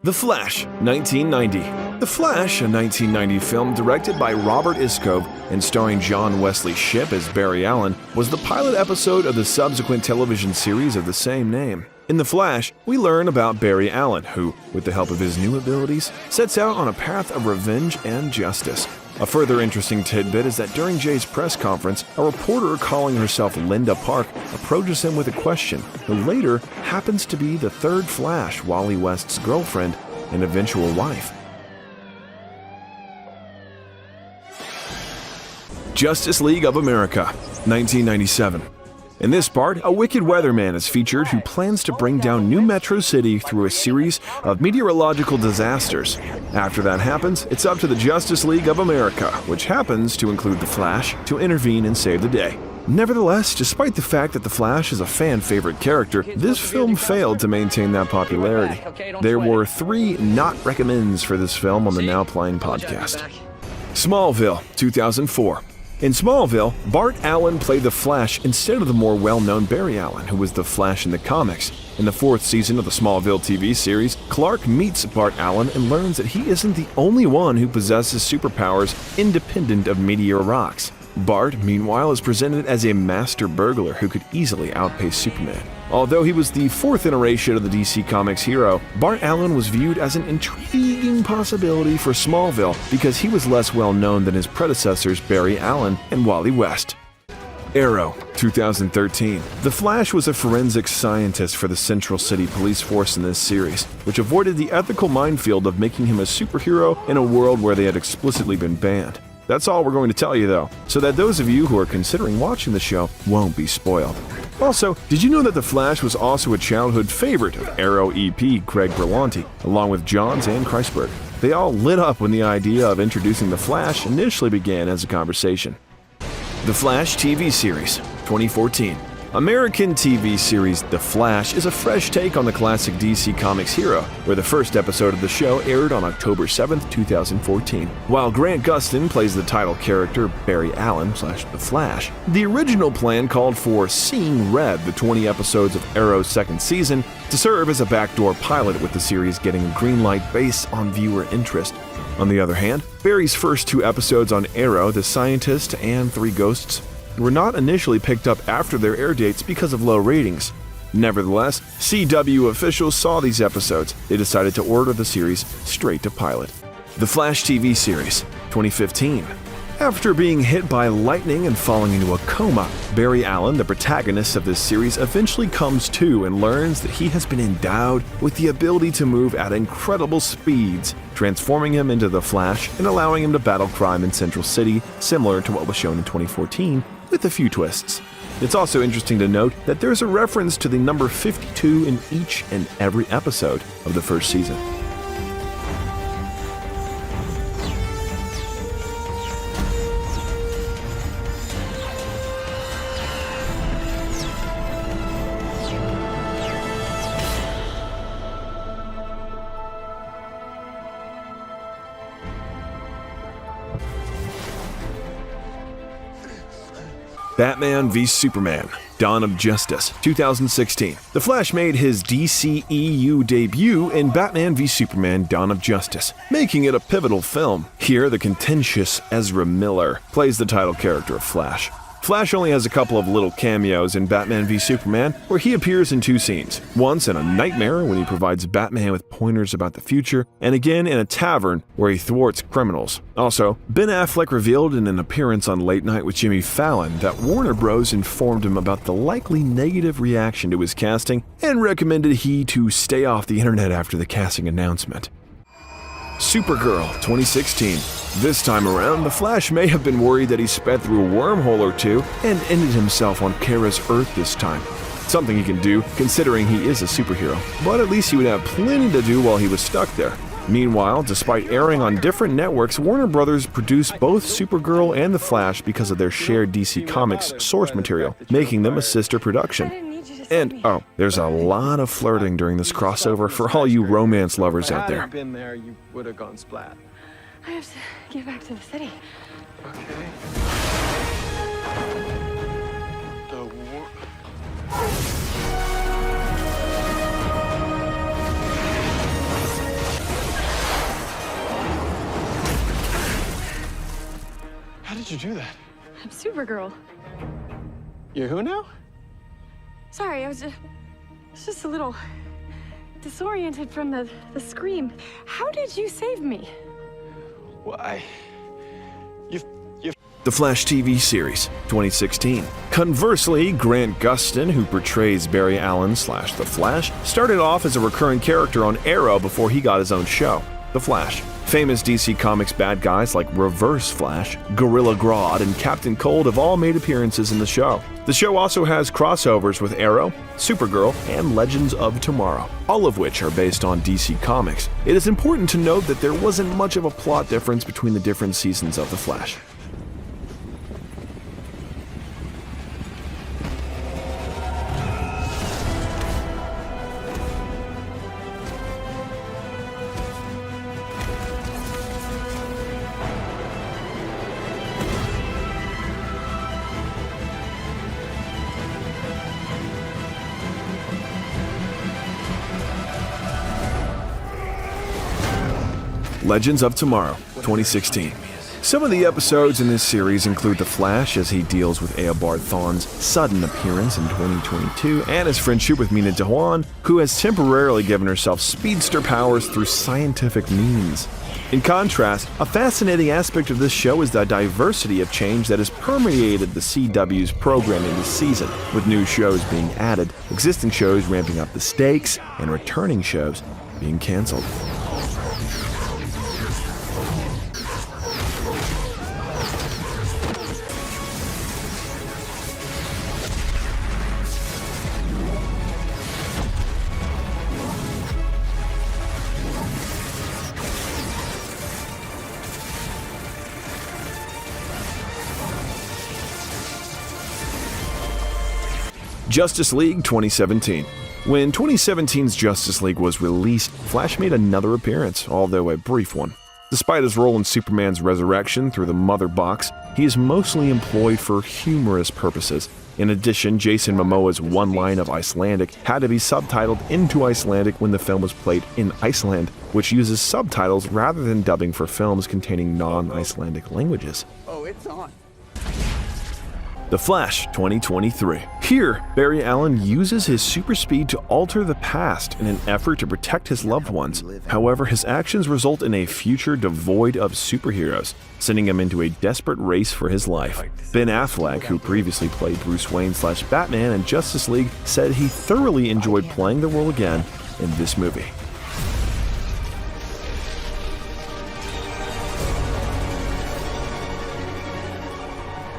The Flash, 1990. The Flash, a 1990 film directed by Robert Iscove and starring John Wesley Shipp as Barry Allen, was the pilot episode of the subsequent television series of the same name. In The Flash, we learn about Barry Allen, who, with the help of his new abilities, sets out on a path of revenge and justice. A further interesting tidbit is that during Jay's press conference, a reporter calling herself Linda Park approaches him with a question, who later happens to be the third Flash, Wally West's girlfriend and eventual wife. Justice League of America, 1997. In this part, a wicked weatherman is featured who plans to bring down New Metro City through a series of meteorological disasters. After that happens, it's up to the Justice League of America, which happens to include the Flash, to intervene and save the day. Nevertheless, despite the fact that the Flash is a fan-favorite character, this film failed to maintain that popularity. There were 3 not recommends for this film on the Now Playing podcast. Smallville, 2004. In Smallville, Bart Allen played the Flash instead of the more well-known Barry Allen, who was the Flash in the comics. In the 4th season of the Smallville TV series, Clark meets Bart Allen and learns that he isn't the only one who possesses superpowers independent of meteor rocks. Bart, meanwhile, is presented as a master burglar who could easily outpace Superman. Although he was the 4th iteration of the DC Comics hero, Bart Allen was viewed as an intriguing possibility for Smallville because he was less well known than his predecessors Barry Allen and Wally West. Arrow, 2013. The Flash was a forensic scientist for the Central City Police Force in this series, which avoided the ethical minefield of making him a superhero in a world where they had explicitly been banned. That's all we're going to tell you though, so that those of you who are considering watching the show won't be spoiled. Also, did you know that The Flash was also a childhood favorite of Arrow EP Craig Berlanti, along with Johns and Kreisberg? They all lit up when the idea of introducing The Flash initially began as a conversation. The Flash TV series, 2014. American TV series The Flash is a fresh take on the classic DC Comics hero, where the first episode of the show aired on October 7, 2014. While Grant Gustin plays the title character Barry Allen / The Flash, the original plan called for Seeing Red, the 20 episodes of Arrow's 2nd season, to serve as a backdoor pilot, with the series getting a green light based on viewer interest. On the other hand, Barry's first 2 episodes on Arrow, The Scientist and 3 Ghosts, were not initially picked up after their air dates because of low ratings. Nevertheless, CW officials saw these episodes. They decided to order the series straight to pilot. The Flash TV series, 2015. After being hit by lightning and falling into a coma, Barry Allen, the protagonist of this series, eventually comes to and learns that he has been endowed with the ability to move at incredible speeds, transforming him into the Flash and allowing him to battle crime in Central City, similar to what was shown in 2014, with a few twists. It's also interesting to note that there's a reference to the number 52 in each and every episode of the first season. Batman v Superman, Dawn of Justice, 2016. The Flash made his DCEU debut in Batman v Superman, Dawn of Justice, making it a pivotal film. Here, the contentious Ezra Miller plays the title character of Flash. Flash only has a couple of little cameos in Batman v Superman, where he appears in 2 scenes. Once in a nightmare when he provides Batman with pointers about the future, and again in a tavern where he thwarts criminals. Also, Ben Affleck revealed in an appearance on Late Night with Jimmy Fallon that Warner Bros. Informed him about the likely negative reaction to his casting and recommended he to stay off the internet after the casting announcement. Supergirl, 2016. This time around, the Flash may have been worried that he sped through a wormhole or 2 and ended himself on Kara's Earth this time. Something he can do, considering he is a superhero, but at least he would have plenty to do while he was stuck there. Meanwhile, despite airing on different networks, Warner Bros. Produced both Supergirl and The Flash because of their shared DC Comics source material, making them a sister production. And, there's a lot of flirting during this crossover for all you romance lovers out there. If I hadn't been there, you would have gone splat. I have to get back to the city. Okay. The war... you do that? I'm Supergirl. You're who now? Sorry, I was just a little disoriented from the scream. How did you save me? Why? You've The Flash TV series, 2016. Conversely, Grant Gustin, who portrays Barry Allen / The Flash, started off as a recurring character on Arrow before he got his own show, The Flash. Famous DC Comics bad guys like Reverse Flash, Gorilla Grodd, and Captain Cold have all made appearances in the show. The show also has crossovers with Arrow, Supergirl, and Legends of Tomorrow, all of which are based on DC Comics. It is important to note that there wasn't much of a plot difference between the different seasons of The Flash. Legends of Tomorrow, 2016. Some of the episodes in this series include The Flash as he deals with Eobard Thawne's sudden appearance in 2022 and his friendship with Mina Dewan, who has temporarily given herself speedster powers through scientific means. In contrast, a fascinating aspect of this show is the diversity of change that has permeated the CW's programming this season, with new shows being added, existing shows ramping up the stakes, and returning shows being cancelled. Justice League 2017. When 2017's Justice League was released, Flash made another appearance, although a brief one. Despite his role in Superman's resurrection through the Mother Box, he is mostly employed for humorous purposes. In addition, Jason Momoa's one line of Icelandic had to be subtitled into Icelandic when the film was played in Iceland, which uses subtitles rather than dubbing for films containing non-Icelandic languages. Oh, it's on. The Flash 2023. Here, Barry Allen uses his super speed to alter the past in an effort to protect his loved ones. However, his actions result in a future devoid of superheroes, sending him into a desperate race for his life. Ben Affleck, who previously played Bruce Wayne / Batman in Justice League, said he thoroughly enjoyed playing the role again in this movie.